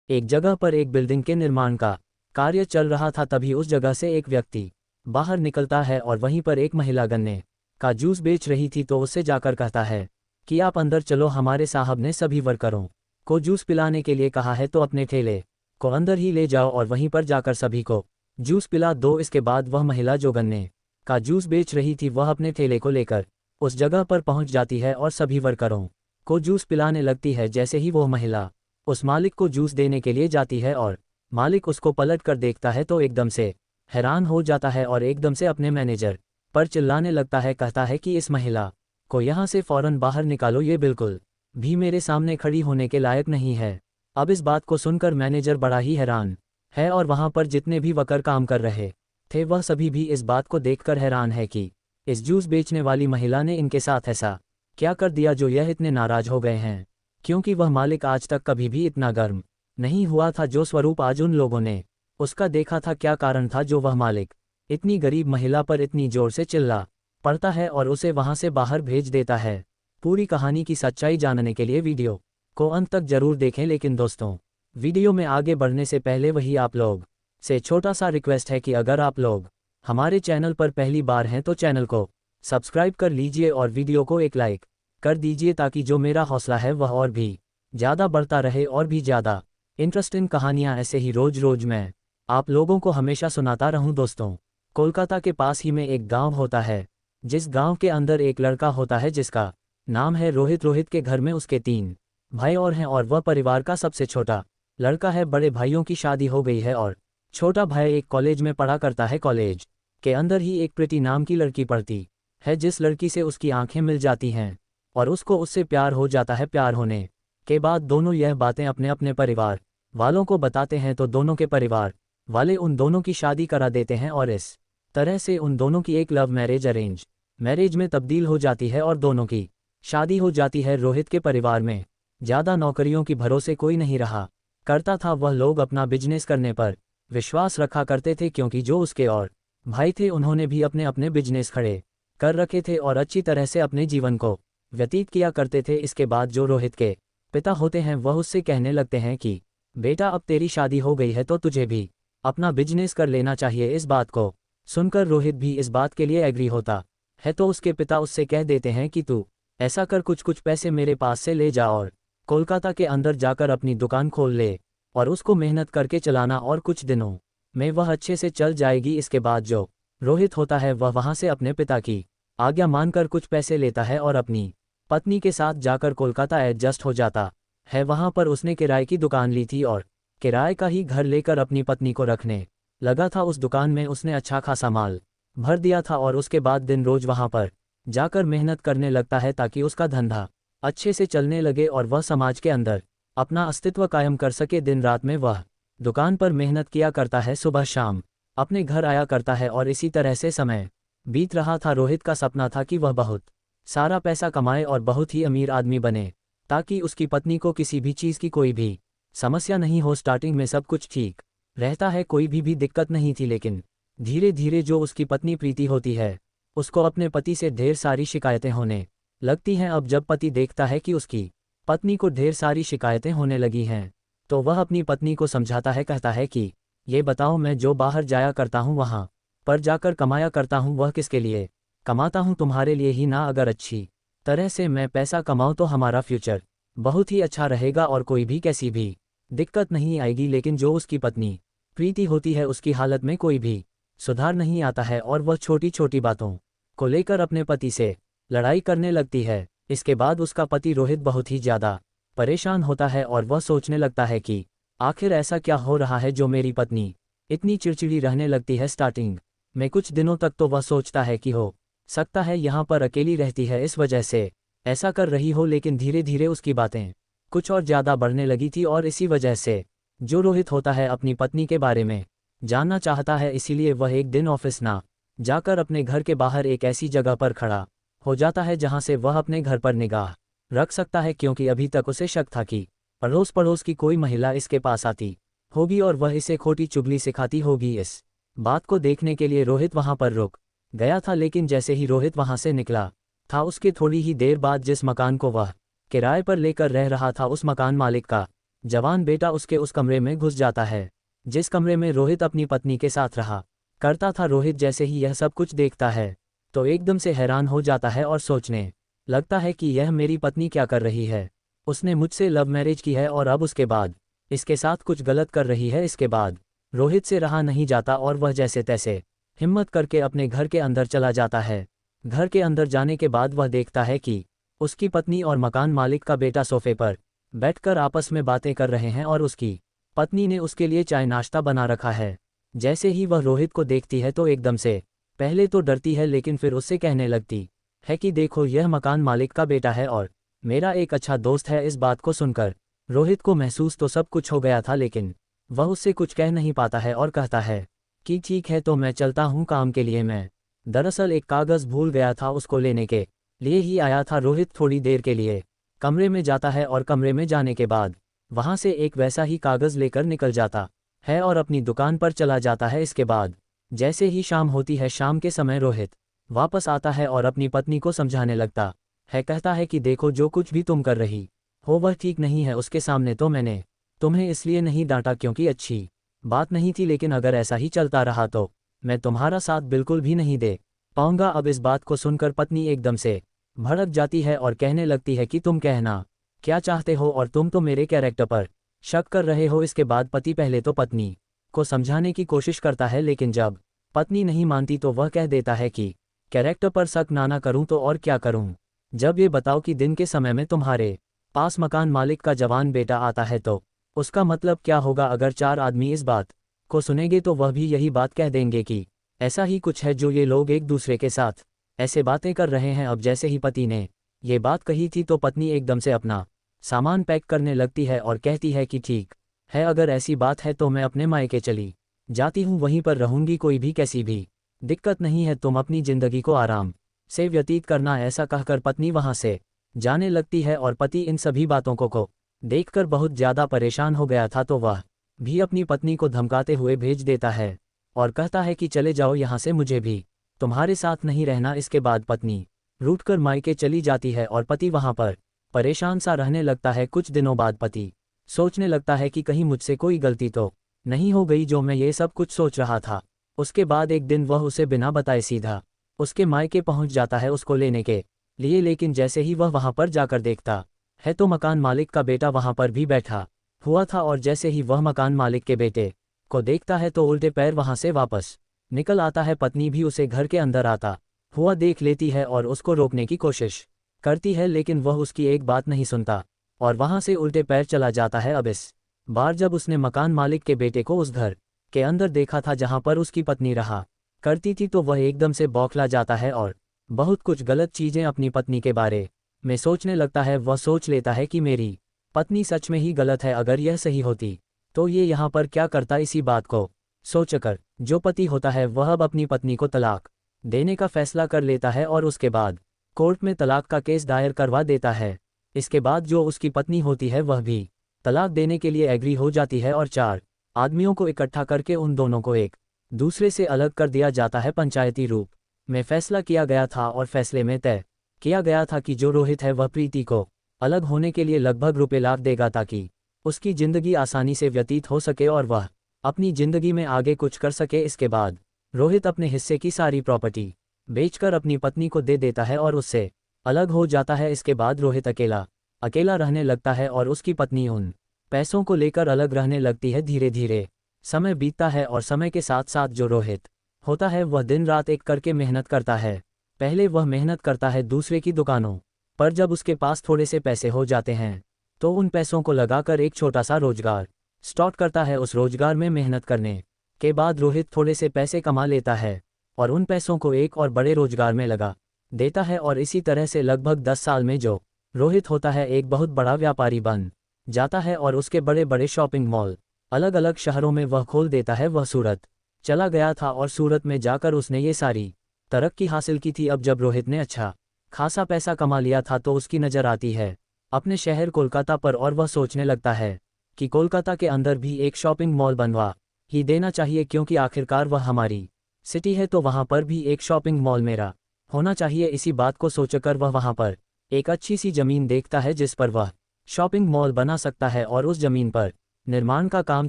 एक जगह पर एक बिल्डिंग के निर्माण का कार्य चल रहा था। तभी उस जगह से एक व्यक्ति बाहर निकलता है और वहीं पर एक महिला गन्ने का जूस बेच रही थी, तो उससे जाकर कहता है कि आप अंदर चलो, हमारे साहब ने सभी वर्करों को जूस पिलाने के लिए कहा है, तो अपने ठेले को अंदर ही ले जाओ और वहीं पर जाकर सभी को जूस पिला दो। इसके बाद वह महिला जो गन्ने का जूस बेच रही थी वह अपने ठेले को लेकर उस जगह पर पहुंच जाती है और सभी वर्करों को जूस पिलाने लगती है। जैसे ही वह महिला उस मालिक को जूस देने के लिए जाती है और मालिक उसको पलट कर देखता है तो एकदम से हैरान हो जाता है और एकदम से अपने मैनेजर पर चिल्लाने लगता है। कहता है कि इस महिला को यहाँ से फौरन बाहर निकालो, ये बिल्कुल भी मेरे सामने खड़ी होने के लायक नहीं है। अब इस बात को सुनकर मैनेजर बड़ा ही हैरान है और वहाँ पर जितने भी वर्कर काम कर रहे थे वह सभी भी इस बात को देखकर हैरान है कि इस जूस बेचने वाली महिला ने इनके साथ ऐसा क्या कर दिया जो यह इतने नाराज हो गए हैं, क्योंकि वह मालिक आज तक कभी भी इतना गर्म नहीं हुआ था जो स्वरूप आज उन लोगों ने उसका देखा था। क्या कारण था जो वह मालिक इतनी गरीब महिला पर इतनी जोर से चिल्ला पड़ता है और उसे वहां से बाहर भेज देता है। पूरी कहानी की सच्चाई जानने के लिए वीडियो को अंत तक जरूर देखें। लेकिन दोस्तों, वीडियो में आगे बढ़ने से पहले वही आप लोग से छोटा सा रिक्वेस्ट है कि अगर आप लोग हमारे चैनल पर पहली बार हैं तो चैनल को सब्सक्राइब कर लीजिए और वीडियो को एक लाइक कर दीजिए, ताकि जो मेरा हौसला है वह और भी ज़्यादा बढ़ता रहे और भी ज़्यादा इंटरेस्टिंग कहानियाँ ऐसे ही रोज रोज मैं आप लोगों को हमेशा सुनाता रहूं। दोस्तों, कोलकाता के पास ही में एक गांव होता है, जिस गांव के अंदर एक लड़का होता है जिसका नाम है रोहित। रोहित के घर में उसके 3 भाई और हैं और वह परिवार का सबसे छोटा लड़का है। बड़े भाइयों की शादी हो गई है और छोटा भाई एक कॉलेज में पढ़ा करता है। कॉलेज के अंदर ही एक प्रीति नाम की लड़की पढ़ती है, जिस लड़की से उसकी आंखें मिल जाती हैं और उसको उससे प्यार हो जाता है। प्यार होने के बाद दोनों यह बातें अपने अपने परिवार वालों को बताते हैं, तो दोनों के परिवार वाले उन दोनों की शादी करा देते हैं और इस तरह से उन दोनों की एक लव मैरिज अरेंज मैरिज में तब्दील हो जाती है और दोनों की शादी हो जाती है। रोहित के परिवार में ज़्यादा नौकरियों की भरोसे कोई नहीं रहा करता था। वह लोग अपना बिजनेस करने पर विश्वास रखा करते थे, क्योंकि जो उसके और भाई थे उन्होंने भी अपने अपने बिजनेस खड़े कर रखे थे और अच्छी तरह से अपने जीवन को व्यतीत किया करते थे। इसके बाद जो रोहित के पिता होते हैं वह उससे कहने लगते हैं कि बेटा, अब तेरी शादी हो गई है तो तुझे भी अपना बिजनेस कर लेना चाहिए। इस बात को सुनकर रोहित भी इस बात के लिए एग्री होता है, तो उसके पिता उससे कह देते हैं कि तू ऐसा कर, कुछ कुछ पैसे मेरे पास से ले जा और कोलकाता के अंदर जाकर अपनी दुकान खोल ले और उसको मेहनत करके चलाना, और कुछ दिनों में वह अच्छे से चल जाएगी। इसके बाद जो रोहित होता है वह वहां से अपने पिता की आज्ञा मानकर कुछ पैसे लेता है और अपनी पत्नी के साथ जाकर कोलकाता एडजस्ट हो जाता है। वहां पर उसने किराए की दुकान ली थी और किराए का ही घर लेकर अपनी पत्नी को रखने लगा था। उस दुकान में उसने अच्छा खासा माल भर दिया था और उसके बाद दिन रोज वहां पर जाकर मेहनत करने लगता है, ताकि उसका धंधा अच्छे से चलने लगे और वह समाज के अंदर अपना अस्तित्व कायम कर सके। दिन रात में वह दुकान पर मेहनत किया करता है, सुबह शाम अपने घर आया करता है और इसी तरह से समय बीत रहा था। रोहित का सपना था कि वह बहुत सारा पैसा कमाए और बहुत ही अमीर आदमी बने, ताकि उसकी पत्नी को किसी भी चीज़ की कोई भी समस्या नहीं हो। स्टार्टिंग में सब कुछ ठीक रहता है, कोई भी दिक्कत नहीं थी, लेकिन धीरे धीरे जो उसकी पत्नी प्रीति होती है उसको अपने पति से ढेर सारी शिकायतें होने लगती हैं। अब जब पति देखता है कि उसकी पत्नी को ढेर सारी शिकायतें होने लगी हैं, तो वह अपनी पत्नी को समझाता है। कहता है कि ये बताओ, मैं जो बाहर जाया करता हूँ वहाँ पर जाकर कमाया करता हूँ, वह किसके लिए कमाता हूँ? तुम्हारे लिए ही ना। अगर अच्छी तरह से मैं पैसा कमाऊँ तो हमारा फ्यूचर बहुत ही अच्छा रहेगा और कोई भी कैसी भी दिक्कत नहीं आएगी। लेकिन जो उसकी पत्नी प्रीति होती है उसकी हालत में कोई भी सुधार नहीं आता है और वह छोटी छोटी बातों को लेकर अपने पति से लड़ाई करने लगती है। इसके बाद उसका पति रोहित बहुत ही ज़्यादा परेशान होता है और वह सोचने लगता है कि आखिर ऐसा क्या हो रहा है जो मेरी पत्नी इतनी चिड़चिड़ी रहने लगती है। स्टार्टिंग में कुछ दिनों तक तो वह सोचता है कि हो सकता है यहाँ पर अकेली रहती है, इस वजह से ऐसा कर रही हो, लेकिन धीरे धीरे उसकी बातें कुछ और ज़्यादा बढ़ने लगी थी और इसी वजह से जो रोहित होता है अपनी पत्नी के बारे में जानना चाहता है। इसीलिए वह एक दिन ऑफिस ना जाकर अपने घर के बाहर एक ऐसी जगह पर खड़ा हो जाता है जहां से वह अपने घर पर निगाह रख सकता है, क्योंकि अभी तक उसे शक था कि अड़ोस पड़ोस की कोई महिला इसके पास आती होगी और वह इसे खोटी चुगली सिखाती होगी। इस बात को देखने के लिए रोहित वहां पर रुक गया था, लेकिन जैसे ही रोहित वहां से निकला था उसके थोड़ी ही देर बाद जिस मकान को वह किराए पर लेकर रह रहा था उस मकान मालिक का जवान बेटा उसके उस कमरे में घुस जाता है जिस कमरे में रोहित अपनी पत्नी के साथ रहा करता था। रोहित जैसे ही यह सब कुछ देखता है तो एकदम से हैरान हो जाता है और सोचने लगता है कि यह मेरी पत्नी क्या कर रही है। उसने मुझसे लव मैरिज की है और अब उसके बाद इसके साथ कुछ गलत कर रही है। इसके बाद रोहित से रहा नहीं जाता और वह जैसे तैसे हिम्मत करके अपने घर के अंदर चला जाता है। घर के अंदर जाने के बाद वह देखता है कि उसकी पत्नी और मकान मालिक का बेटा सोफे पर बैठकर आपस में बातें कर रहे हैं और उसकी पत्नी ने उसके लिए चाय नाश्ता बना रखा है। जैसे ही वह रोहित को देखती है तो एकदम से पहले तो डरती है लेकिन फिर उससे कहने लगती है कि देखो यह मकान मालिक का बेटा है और मेरा एक अच्छा दोस्त है। इस बात को सुनकर रोहित को महसूस तो सब कुछ हो गया था लेकिन वह उससे कुछ कह नहीं पाता है और कहता है कि ठीक है तो मैं चलता हूँ काम के लिए। मैं दरअसल एक कागज़ भूल गया था, उसको लेने के लिए ही आया था। रोहित थोड़ी देर के लिए कमरे में जाता है और कमरे में जाने के बाद वहाँ से एक वैसा ही कागज़ लेकर निकल जाता है और अपनी दुकान पर चला जाता है। इसके बाद जैसे ही शाम होती है, शाम के समय रोहित वापस आता है और अपनी पत्नी को समझाने लगता है। कहता है कि देखो जो कुछ भी तुम कर रही हो वह ठीक नहीं है। उसके सामने तो मैंने तुम्हें इसलिए नहीं डांटा क्योंकि अच्छी बात नहीं थी, लेकिन अगर ऐसा ही चलता रहा तो मैं तुम्हारा साथ बिल्कुल भी नहीं दे पाऊंगा। अब इस बात को सुनकर पत्नी एकदम से भड़क जाती है और कहने लगती है कि तुम कहना क्या चाहते हो और तुम तो मेरे कैरेक्टर पर शक कर रहे हो। इसके बाद पति पहले तो पत्नी को समझाने की कोशिश करता है लेकिन जब पत्नी नहीं मानती तो वह कह देता है कि कैरेक्टर पर शक ना करूं तो और क्या करूं। जब ये बताओ कि दिन के समय में तुम्हारे पास मकान मालिक का जवान बेटा आता है तो उसका मतलब क्या होगा। अगर 4 आदमी इस बात को सुनेंगे तो वह भी यही बात कह देंगे कि ऐसा ही कुछ है जो ये लोग एक दूसरे के साथ ऐसे बातें कर रहे हैं। अब जैसे ही पति ने ये बात कही थी तो पत्नी एकदम से अपना सामान पैक करने लगती है और कहती है कि ठीक है, अगर ऐसी बात है तो मैं अपने मायके चली जाती हूँ, वहीं पर रहूंगी, कोई भी कैसी भी दिक्कत नहीं है, तुम अपनी जिंदगी को आराम से व्यतीत करना। ऐसा कहकर पत्नी वहां से जाने लगती है और पति इन सभी बातों को देखकर बहुत ज़्यादा परेशान हो गया था तो वह भी अपनी पत्नी को धमकाते हुए भेज देता है और कहता है कि चले जाओ यहाँ से, मुझे भी तुम्हारे साथ नहीं रहना। इसके बाद पत्नी रूठकर मायके चली जाती है और पति वहाँ पर परेशान सा रहने लगता है। कुछ दिनों बाद पति सोचने लगता है कि कहीं मुझसे कोई गलती तो नहीं हो गई जो मैं ये सब कुछ सोच रहा था। उसके बाद एक दिन वह उसे बिना बताए सीधा उसके मायके पहुंच जाता है उसको लेने के लिए, लेकिन जैसे ही वह वहां पर जाकर देखता है तो मकान मालिक का बेटा वहां पर भी बैठा हुआ था और जैसे ही वह मकान मालिक के बेटे को देखता है तो उल्टे पैर वहां से वापस निकल आता है। पत्नी भी उसे घर के अंदर आता हुआ देख लेती है और उसको रोकने की कोशिश करती है लेकिन वह उसकी एक बात नहीं सुनता और वहां से उल्टे पैर चला जाता है। अब इस बार जब उसने मकान मालिक के बेटे को उस घर के अंदर देखा था जहां पर उसकी पत्नी रहा करती थी तो वह एकदम से बौखला जाता है और बहुत कुछ गलत चीजें अपनी पत्नी के बारे में सोचने लगता है। वह सोच लेता है कि मेरी पत्नी सच में ही गलत है, अगर यह सही होती तो ये यहाँ पर क्या करता। इसी बात को सोचकर जो पति होता है वह अब अपनी पत्नी को तलाक देने का फैसला कर लेता है और उसके बाद कोर्ट में तलाक का केस दायर करवा देता है। इसके बाद जो उसकी पत्नी होती है वह भी तलाक देने के लिए एग्री हो जाती है और 4 आदमियों को इकट्ठा करके उन दोनों को एक दूसरे से अलग कर दिया जाता है। पंचायती रूप में फैसला किया गया था और फैसले में तय किया गया था कि जो रोहित है वह प्रीति को अलग होने के लिए लगभग ₹1 लाख देगा ताकि उसकी जिंदगी आसानी से व्यतीत हो सके और वह अपनी जिंदगी में आगे कुछ कर सके। इसके बाद रोहित अपने हिस्से की सारी प्रॉपर्टी बेचकर अपनी पत्नी को दे देता है और उससे अलग हो जाता है। इसके बाद रोहित अकेला रहने लगता है और उसकी पत्नी उन पैसों को लेकर अलग रहने लगती है। धीरे धीरे समय बीतता है और समय के साथ साथ जो रोहित होता है वह दिन रात एक करके मेहनत करता है। पहले वह मेहनत करता है दूसरे की दुकानों पर, जब उसके पास थोड़े से पैसे हो जाते हैं तो उन पैसों को लगाकर एक छोटा सा रोजगार स्टार्ट करता है। उस रोजगार में मेहनत करने के बाद रोहित थोड़े से पैसे कमा लेता है और उन पैसों को एक और बड़े रोजगार में लगा देता है और इसी तरह से लगभग 10 साल में जो रोहित होता है एक बहुत बड़ा व्यापारी बन जाता है और उसके बड़े बड़े शॉपिंग मॉल अलग अलग शहरों में वह खोल देता है। वह सूरत चला गया था और सूरत में जाकर उसने ये सारी तरक्की हासिल की थी। अब जब रोहित ने अच्छा खासा पैसा कमा लिया था तो उसकी नज़र आती है अपने शहर कोलकाता पर और वह सोचने लगता है कि कोलकाता के अंदर भी एक शॉपिंग मॉल बनवा ही देना चाहिए, क्योंकि आखिरकार वह हमारी सिटी है तो वहाँ पर भी एक शॉपिंग मॉल मेरा होना चाहिए। इसी बात को सोचकर वह वहाँ पर एक अच्छी सी ज़मीन देखता है जिस पर वह शॉपिंग मॉल बना सकता है और उस जमीन पर निर्माण का काम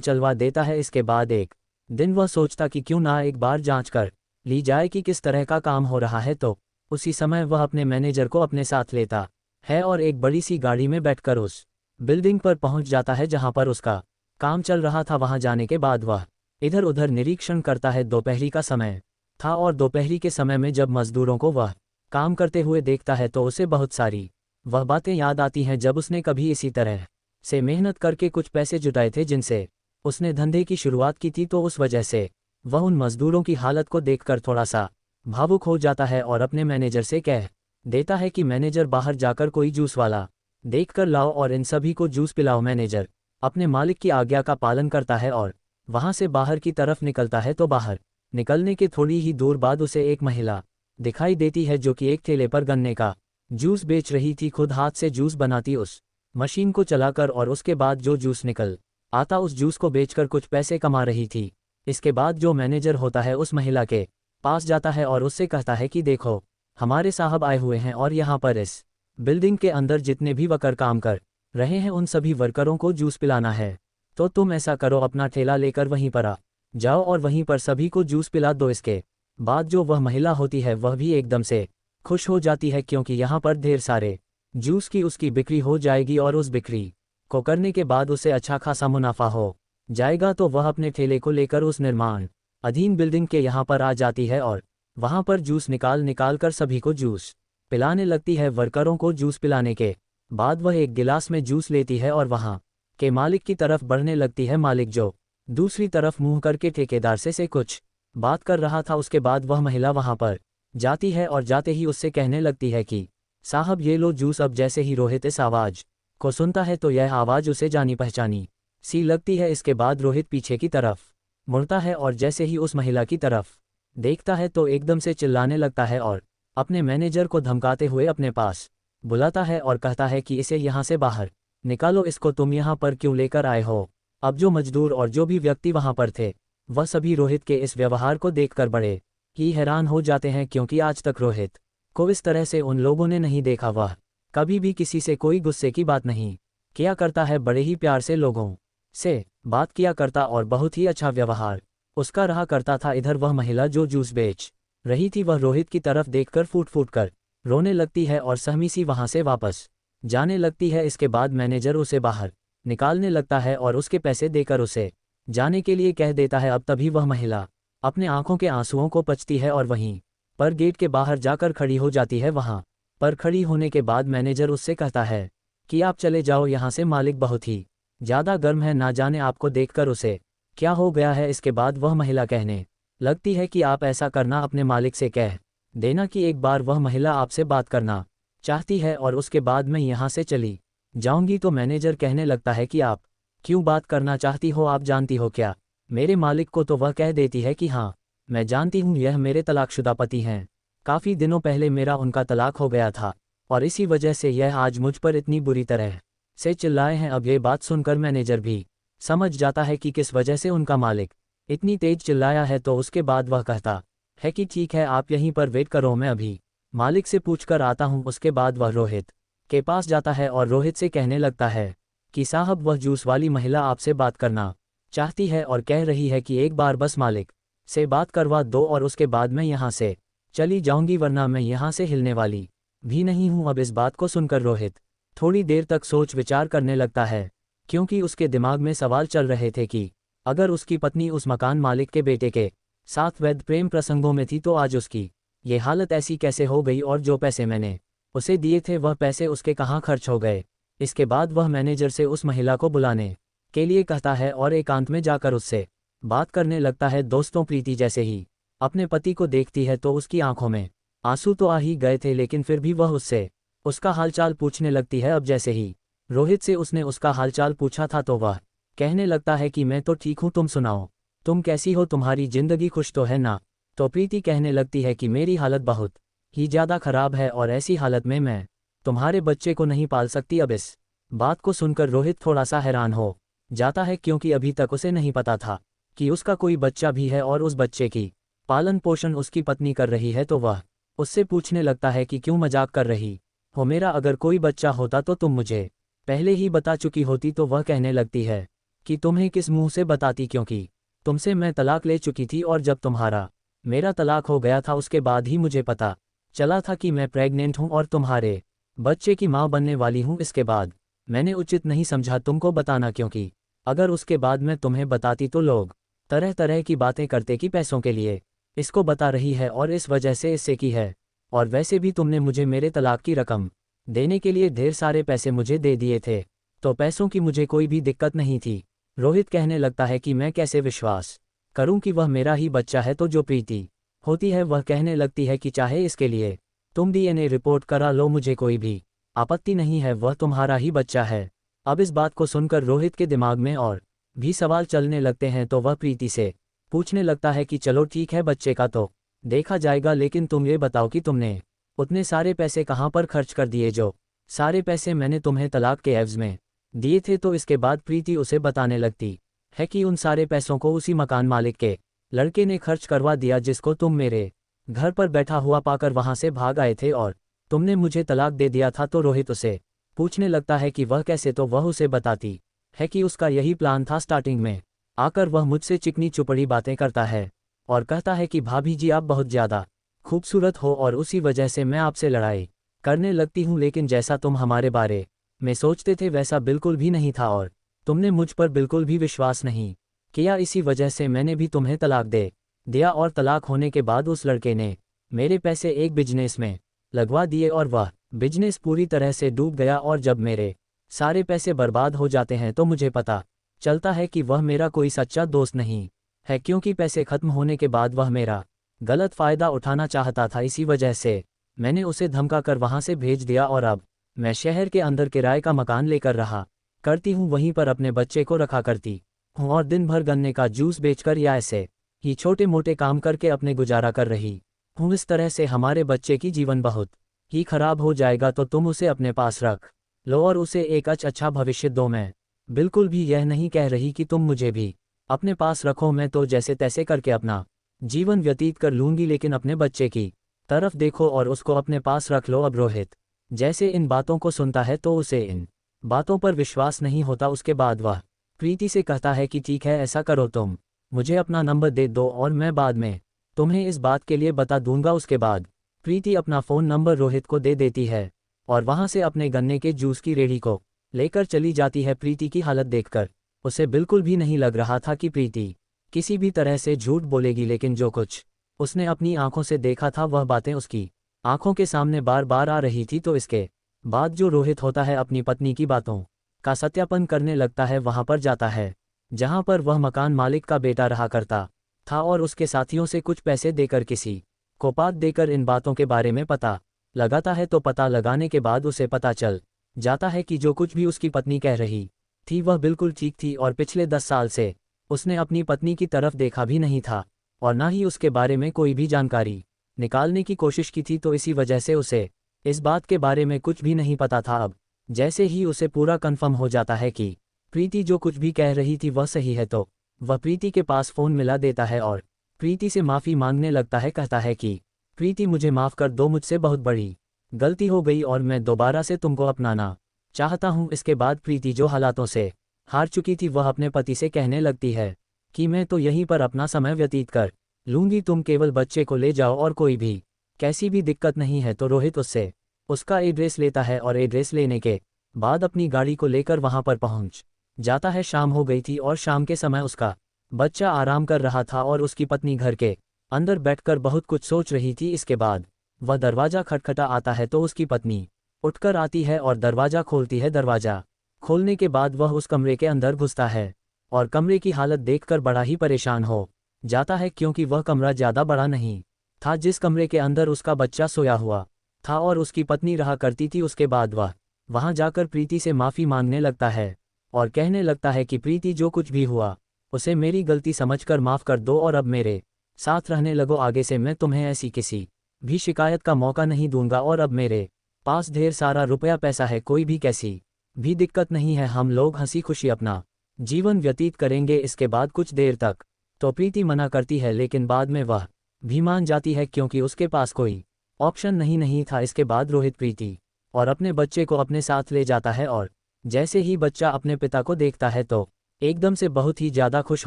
चलवा देता है। इसके बाद एक दिन वह सोचता कि क्यों ना एक बार जांच कर ली जाए कि किस तरह का काम हो रहा है, तो उसी समय वह अपने मैनेजर को अपने साथ लेता है और एक बड़ी सी गाड़ी में बैठकर उस बिल्डिंग पर पहुंच जाता है जहां पर उसका काम चल रहा था। वहां जाने के बाद वह इधर उधर निरीक्षण करता है। दोपहरी का समय था और दोपहरी के समय में जब मजदूरों को वह काम करते हुए देखता है तो उसे बहुत सारी वह बातें याद आती हैं जब उसने कभी इसी तरह से मेहनत करके कुछ पैसे जुटाए थे जिनसे उसने धंधे की शुरुआत की थी। तो उस वजह से वह उन मजदूरों की हालत को देखकर थोड़ा सा भावुक हो जाता है और अपने मैनेजर से कह देता है कि मैनेजर बाहर जाकर कोई जूस वाला देख कर लाओ और इन सभी को जूस पिलाओ। मैनेजर अपने मालिक की आज्ञा का पालन करता है और वहां से बाहर की तरफ निकलता है। तो बाहर निकलने के थोड़ी ही दूर बाद उसे एक महिला दिखाई देती है जो कि एक ठेले पर गन्ने का जूस बेच रही थी, खुद हाथ से जूस बनाती उस मशीन को चलाकर और उसके बाद जो जूस निकल आता उस जूस को बेचकर कुछ पैसे कमा रही थी। इसके बाद जो मैनेजर होता है उस महिला के पास जाता है और उससे कहता है कि देखो, हमारे साहब आए हुए हैं और यहाँ पर इस बिल्डिंग के अंदर जितने भी वर्कर काम कर रहे हैं उन सभी वर्करों को जूस पिलाना है। तो तुम ऐसा करो, अपना ठेला लेकर वहीं पर आ जाओ और वहीं पर सभी को जूस पिला दो। इसके बाद जो वह महिला होती है वह भी एकदम से खुश हो जाती है क्योंकि यहाँ पर ढेर सारे जूस की उसकी बिक्री हो जाएगी और उस बिक्री को करने के बाद उसे अच्छा खासा मुनाफा हो जाएगा। तो वह अपने ठेले को लेकर उस निर्माण अधीन बिल्डिंग के यहाँ पर आ जाती है और वहाँ पर जूस निकाल कर सभी को जूस पिलाने लगती है। वर्करों को जूस पिलाने के बाद वह एक गिलास में जूस लेती है और वहाँ के मालिक की तरफ बढ़ने लगती है। मालिक जो दूसरी तरफ मुंह करके ठेकेदार से कुछ बात कर रहा था। उसके बाद वह महिला वहाँ पर जाती है और जाते ही उससे कहने लगती है कि साहब ये लो जूस। अब जैसे ही रोहित इस आवाज़ को सुनता है तो यह आवाज़ उसे जानी पहचानी सी लगती है। इसके बाद रोहित पीछे की तरफ मुड़ता है और जैसे ही उस महिला की तरफ देखता है तो एकदम से चिल्लाने लगता है और अपने मैनेजर को धमकाते हुए अपने पास बुलाता है और कहता है कि इसे यहाँ से बाहर निकालो, इसको तुम यहाँ पर क्यों लेकर आए हो। अब जो मजदूर और जो भी व्यक्ति वहाँ पर थे वह सभी रोहित के इस व्यवहार को देखकर बड़े ही हैरान हो जाते हैं क्योंकि आज तक रोहित को इस तरह से उन लोगों ने नहीं देखा। वह कभी भी किसी से कोई गुस्से की बात नहीं किया करता है, बड़े ही प्यार से लोगों से बात किया करता और बहुत ही अच्छा व्यवहार उसका रहा करता था। इधर वह महिला जो जूस बेच रही थी वह रोहित की तरफ देखकर फूट फूट कर रोने लगती है और सहमी सी वहां से वापस जाने लगती है। इसके बाद मैनेजर उसे बाहर निकालने लगता है और उसके पैसे देकर उसे जाने के लिए कह देता है। अब तभी वह महिला अपने आंखों के आंसुओं को पचती है और वहीं पर गेट के बाहर जाकर खड़ी हो जाती है। वहां पर खड़ी होने के बाद मैनेजर उससे कहता है कि आप चले जाओ यहाँ से, मालिक बहुत ही ज़्यादा गर्म है, ना जाने आपको देखकर उसे क्या हो गया है। इसके बाद वह महिला कहने लगती है कि आप ऐसा करना, अपने मालिक से कह देना कि एक बार वह महिला आपसे बात करना चाहती है और उसके बाद मैं यहाँ से चली जाऊंगी। तो मैनेजर कहने लगता है कि आप क्यों बात करना चाहती हो, आप जानती हो क्या मेरे मालिक को। तो वह कह देती है कि हाँ, मैं जानती हूँ, यह मेरे तलाकशुदा पति हैं। काफ़ी दिनों पहले मेरा उनका तलाक हो गया था और इसी वजह से यह आज मुझ पर इतनी बुरी तरह से चिल्लाए हैं। अब ये बात सुनकर मैनेजर भी समझ जाता है कि किस वजह से उनका मालिक इतनी तेज चिल्लाया है। तो उसके बाद वह कहता है कि ठीक है, आप यहीं पर वेट करो, मैं अभी मालिक से पूछकर आता हूँ। उसके बाद वह रोहित के पास जाता है और रोहित से कहने लगता है कि साहब, वह जूस वाली महिला आपसे बात करना चाहती है और कह रही है कि एक बार बस मालिक से बात करवा दो और उसके बाद मैं यहाँ से चली जाऊंगी, वरना मैं यहाँ से हिलने वाली भी नहीं हूँ। अब इस बात को सुनकर रोहित थोड़ी देर तक सोच विचार करने लगता है क्योंकि उसके दिमाग में सवाल चल रहे थे कि अगर उसकी पत्नी उस मकान मालिक के बेटे के साथ वैध प्रेम प्रसंगों में थी तो आज उसकी ये हालत ऐसी कैसे हो गई, और जो पैसे मैंने उसे दिए थे वह पैसे उसके कहाँ खर्च हो गए। इसके बाद वह मैनेजर से उस महिला को बुलाने के लिए कहता है और एकांत में जाकर उससे बात करने लगता है। दोस्तों, प्रीति जैसे ही अपने पति को देखती है तो उसकी आंखों में आंसू तो आ ही गए थे, लेकिन फिर भी वह उससे उसका हालचाल पूछने लगती है। अब जैसे ही रोहित से उसने उसका हालचाल पूछा था तो वह कहने लगता है कि मैं तो ठीक हूँ, तुम सुनाओ, तुम कैसी हो, तुम्हारी जिंदगी खुश तो है ना। तो प्रीति कहने लगती है कि मेरी हालत बहुत ही ज़्यादा खराब है और ऐसी हालत में मैं तुम्हारे बच्चे को नहीं पाल सकती। अब इस बात को सुनकर रोहित थोड़ा सा हैरान हो जाता है क्योंकि अभी तक उसे नहीं पता था कि उसका कोई बच्चा भी है और उस बच्चे की पालन पोषण उसकी पत्नी कर रही है। तो वह उससे पूछने लगता है कि क्यों मजाक कर रही हो, मेरा अगर कोई बच्चा होता तो तुम मुझे पहले ही बता चुकी होती तो वह कहने लगती है कि तुम्हें किस मुंह से बताती, क्योंकि तुमसे मैं तलाक ले चुकी थी और जब तुम्हारा मेरा तलाक हो गया था उसके बाद ही मुझे पता चला था कि मैं प्रेग्नेंट हूँ और तुम्हारे बच्चे की माँ बनने वाली हूँ। इसके बाद मैंने उचित नहीं समझा तुमको बताना, क्योंकि अगर उसके बाद मैं तुम्हें बताती तो लोग तरह तरह की बातें करते कि पैसों के लिए इसको बता रही है और इस वजह से इससे की है। और वैसे भी तुमने मुझे मेरे तलाक की रकम देने के लिए ढेर सारे पैसे मुझे दे दिए थे, तो पैसों की मुझे कोई भी दिक्कत नहीं थी। रोहित कहने लगता है कि मैं कैसे विश्वास करूं कि वह मेरा ही बच्चा है। तो जो प्रीति होती है वह कहने लगती है कि चाहे इसके लिए तुम डीएनए रिपोर्ट करा लो, मुझे कोई भी आपत्ति नहीं है, वह तुम्हारा ही बच्चा है। अब इस बात को सुनकर रोहित के दिमाग में और भी सवाल चलने लगते हैं, तो वह प्रीति से पूछने लगता है कि चलो ठीक है, बच्चे का तो देखा जाएगा, लेकिन तुम ये बताओ कि तुमने उतने सारे पैसे कहाँ पर खर्च कर दिए जो सारे पैसे मैंने तुम्हें तलाक के एवज में दिए थे। तो इसके बाद प्रीति उसे बताने लगती है कि उन सारे पैसों को उसी मकान मालिक के लड़के ने खर्च करवा दिया जिसको तुम मेरे घर पर बैठा हुआ पाकर वहां से भाग आए थे और तुमने मुझे तलाक दे दिया था। तो रोहित उसे पूछने लगता है कि वह कैसे, तो वह उसे बताती है कि उसका यही प्लान था। स्टार्टिंग में आकर वह मुझसे चिकनी चुपड़ी बातें करता है और कहता है कि भाभी जी आप बहुत ज़्यादा खूबसूरत हो और उसी वजह से मैं आपसे लड़ाई करने लगती हूँ, लेकिन जैसा तुम हमारे बारे में सोचते थे वैसा बिल्कुल भी नहीं था और तुमने मुझ पर बिल्कुल भी विश्वास नहीं किया, इसी वजह से मैंने भी तुम्हें तलाक दे दिया। और तलाक होने के बाद उस लड़के ने मेरे पैसे एक बिजनेस में लगवा दिए और वह बिजनेस पूरी तरह से डूब गया। और जब मेरे सारे पैसे बर्बाद हो जाते हैं तो मुझे पता चलता है कि वह मेरा कोई सच्चा दोस्त नहीं है, क्योंकि पैसे खत्म होने के बाद वह मेरा गलत फ़ायदा उठाना चाहता था। इसी वजह से मैंने उसे धमका कर वहाँ से भेज दिया और अब मैं शहर के अंदर किराए का मकान लेकर रहा करती हूँ, वहीं पर अपने बच्चे को रखा करती हूँ और दिन भर गन्ने का जूस बेचकर या ऐसे ही छोटे मोटे काम करके अपने गुजारा कर रही हूँ। इस तरह से हमारे बच्चे की जीवन बहुत ही खराब हो जाएगा, तो तुम उसे अपने पास रख लो और उसे एक अच्छा भविष्य दो। मैं बिल्कुल भी यह नहीं कह रही कि तुम मुझे भी अपने पास रखो, मैं तो जैसे तैसे करके अपना जीवन व्यतीत कर लूंगी, लेकिन अपने बच्चे की तरफ देखो और उसको अपने पास रख लो। अब रोहित जैसे इन बातों को सुनता है तो उसे इन बातों पर विश्वास नहीं होता। उसके बाद वह प्रीति से कहता है कि ठीक है, ऐसा करो, तुम मुझे अपना नंबर दे दो और मैं बाद में तुम्हें इस बात के लिए बता दूंगा। उसके बाद प्रीति अपना फ़ोन नंबर रोहित को दे देती है और वहां से अपने गन्ने के जूस की रेहड़ी को लेकर चली जाती है। प्रीति की हालत देखकर उसे बिल्कुल भी नहीं लग रहा था कि प्रीति किसी भी तरह से झूठ बोलेगी, लेकिन जो कुछ उसने अपनी आंखों से देखा था वह बातें उसकी आंखों के सामने बार बार आ रही थी। तो इसके बाद जो रोहित होता है अपनी पत्नी की बातों का सत्यापन करने लगता है, वहां पर जाता है जहां पर वह मकान मालिक का बेटा रहा करता था और उसके साथियों से कुछ पैसे देकर किसी को पाद देकर इन बातों के बारे में पता लगाता है। तो पता लगाने के बाद उसे पता चल जाता है कि जो कुछ भी उसकी पत्नी कह रही थी वह बिल्कुल ठीक थी और पिछले 10 साल से उसने अपनी पत्नी की तरफ देखा भी नहीं था और ना ही उसके बारे में कोई भी जानकारी निकालने की कोशिश की थी। तो इसी वजह से उसे इस बात के बारे में कुछ भी नहीं पता था। अब जैसे ही उसे पूरा कन्फर्म हो जाता है कि प्रीति जो कुछ भी कह रही थी वह सही है, तो वह प्रीति के पास फ़ोन मिला देता है और प्रीति से माफ़ी मांगने लगता है। कहता है कि प्रीति मुझे माफ़ कर दो, मुझसे बहुत बड़ी गलती हो गई और मैं दोबारा से तुमको अपनाना चाहता हूँ। इसके बाद प्रीति जो हालातों से हार चुकी थी वह अपने पति से कहने लगती है कि मैं तो यहीं पर अपना समय व्यतीत कर लूंगी, तुम केवल बच्चे को ले जाओ और कोई भी कैसी भी दिक्कत नहीं है। तो रोहित उससे उसका एड्रेस लेता है और एड्रेस लेने के बाद अपनी गाड़ी को लेकर वहां पर पहुंच जाता है। शाम हो गई थी और शाम के समय उसका बच्चा आराम कर रहा था और उसकी पत्नी घर के अंदर बैठकर बहुत कुछ सोच रही थी। इसके बाद वह दरवाज़ा खटखटा आता है तो उसकी पत्नी उठकर आती है और दरवाज़ा खोलती है। दरवाज़ा खोलने के बाद वह उस कमरे के अंदर घुसता है और कमरे की हालत देखकर बड़ा ही परेशान हो जाता है, क्योंकि वह कमरा ज़्यादा बड़ा नहीं था जिस कमरे के अंदर उसका बच्चा सोया हुआ था और उसकी पत्नी रहा करती थी। उसके बाद वह वहां जाकर प्रीति से माफ़ी मांगने लगता है और कहने लगता है कि प्रीति जो कुछ भी हुआ उसे मेरी गलती समझकर माफ़ कर दो और अब मेरे साथ रहने लगो। आगे से मैं तुम्हें ऐसी किसी भी शिकायत का मौका नहीं दूंगा और अब मेरे पास ढेर सारा रुपया पैसा है, कोई भी कैसी भी दिक्कत नहीं है, हम लोग हंसी खुशी अपना जीवन व्यतीत करेंगे। इसके बाद कुछ देर तक तो प्रीति मना करती है, लेकिन बाद में वह भी मान जाती है क्योंकि उसके पास कोई ऑप्शन नहीं था। इसके बाद रोहित प्रीति और अपने बच्चे को अपने साथ ले जाता है और जैसे ही बच्चा अपने पिता को देखता है तो एकदम से बहुत ही ज़्यादा खुश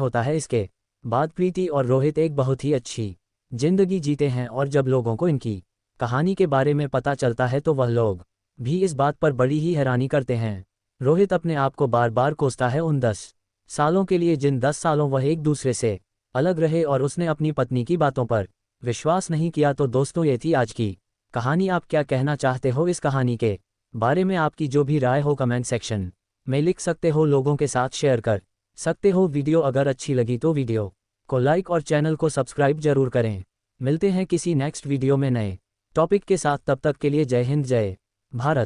होता है। इसके बाद प्रीति और रोहित एक बहुत ही अच्छी जिंदगी जीते हैं और जब लोगों को इनकी कहानी के बारे में पता चलता है तो वह लोग भी इस बात पर बड़ी ही हैरानी करते हैं। रोहित अपने आप को बार बार कोसता है उन 10 सालों के लिए जिन 10 सालों वह एक दूसरे से अलग रहे और उसने अपनी पत्नी की बातों पर विश्वास नहीं किया। तो दोस्तों, ये थी आज की कहानी। आप क्या कहना चाहते हो इस कहानी के बारे में? आपकी जो भी राय हो कमेंट सेक्शन में लिख सकते हो, लोगों के साथ शेयर कर सकते हो। वीडियो अगर अच्छी लगी तो वीडियो को लाइक और चैनल को सब्सक्राइब जरूर करें। मिलते हैं किसी नेक्स्ट वीडियो में नए टॉपिक के साथ। तब तक के लिए जय हिंद, जय भारत।